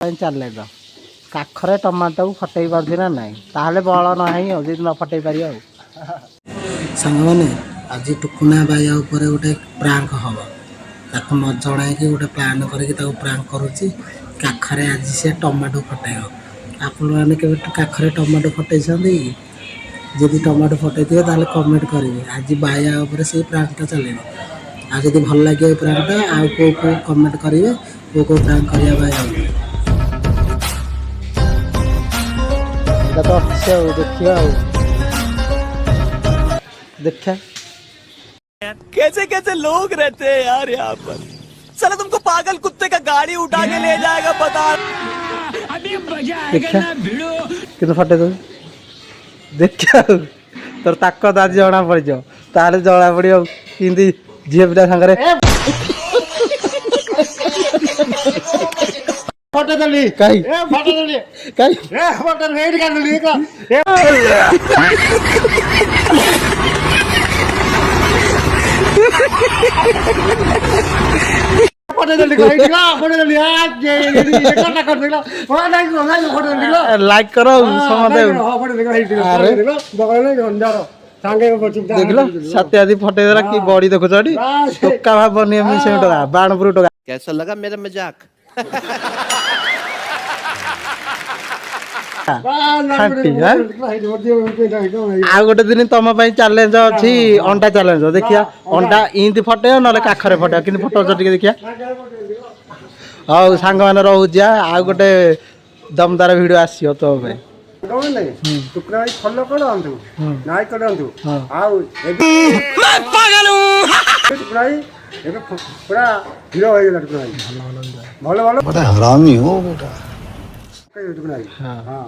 ଚାଲେ ତ କାଖରେ ଟମାଟୋକୁ ଫଟେଇ ପାରୁଛି ନା ନାହିଁ ତାହେଲେ ବଳ ନାହିଁ ଆଉ ଯଦି ନ ଫଟେଇ ପାରିବ ଆଉ ସାଙ୍ଗମାନେ ଆଜି ଟୁକୁନା ବାଇଆ ଉପରେ ଗୋଟେ ପ୍ରାଙ୍କ ହବ ତାକୁ ନ ଜଣାଇକି ଗୋଟେ ପ୍ଲାନ୍ କରିକି ତାକୁ ପ୍ରାଙ୍କ କରୁଛି କାଖରେ ଆଜି ସେ ଟମାଟୋ ଫଟେଇବ ଆପଣମାନେ କେବେ କାଖରେ ଟମାଟୋ ଫଟେଇଛନ୍ତି ଯଦି ଟମାଟୋ ଫଟେଇଥିବେ ତାହେଲେ କମେଣ୍ଟ କରିବେ ଆଜି ବାଇଆ ଉପରେ ସେଇ ପ୍ରାଙ୍କଟା ଚାଲିବ ଆଉ ଯଦି ଭଲ ଲାଗିବ ଏ ପ୍ରାଙ୍କଟା ଆଉ କେଉଁ କମେଣ୍ଟ କରିବେ କେଉଁ ପ୍ରାଙ୍କ କରିବା ବାଇଆ ଉପରେ এটা তো আছে देखियो देखा कैसे कैसे लोग रहते हैं यार यहाँ पर साला तुमको पागल कुत्ते का गाड़ी उठा के ले जाएगा बता अभी मजा आएगा ना भिड़ो कितना फटे तो देखा तोर ताकत आज जना पड़ जाओ ताले जला पड़ियो हिंदी झील पिटा संगरे फोटो दली काई ए फोटो दली काई ए फोटो रेड कर दली का फोटो दली काई का फोटो दली आज ये करना कर देला फोटो दली लाइक करो समझे फोटो दली अरे बगल में अंधारो सांगे चुपचाप देखलो सत्य आदि फटे देला की बॉडी देखो चडी टोका भाबनी हम से टोका बाणपुर टोका कैसा लगा मेरा मजाक ଆଉ ଗୋଟେ ଦିନ ତମ ପାଇଁ ଚ୍ୟାଲେଞ୍ଜ ଅଛି ଅଣ୍ଡା ଚ୍ୟାଲେଞ୍ଜ ଦେଖିଆ ଅଣ୍ଡା ଇନ୍ତି ଫଟେଇବ ନହେଲେ କାଖରେ ଫଟେଇବ କିନ୍ତୁ ଫଟୋଉଛ ଟିକେ ଦେଖିଆ ହଉ ସାଙ୍ଗମାନେ ରହୁଛି ଆଉ ଗୋଟେ ଦମଦାର ଭିଡିଓ ଆସିବ ତୋ ପାଇଁ टुकड़ा फॉलो करंतु नाइ करंतु आउ मैं पागल हूं टुकड़ा एबे पूरा हीरो हो गेला टुकड़ा भलो भलो बड़ा हरामी हो बेटा टुकड़ा हां हां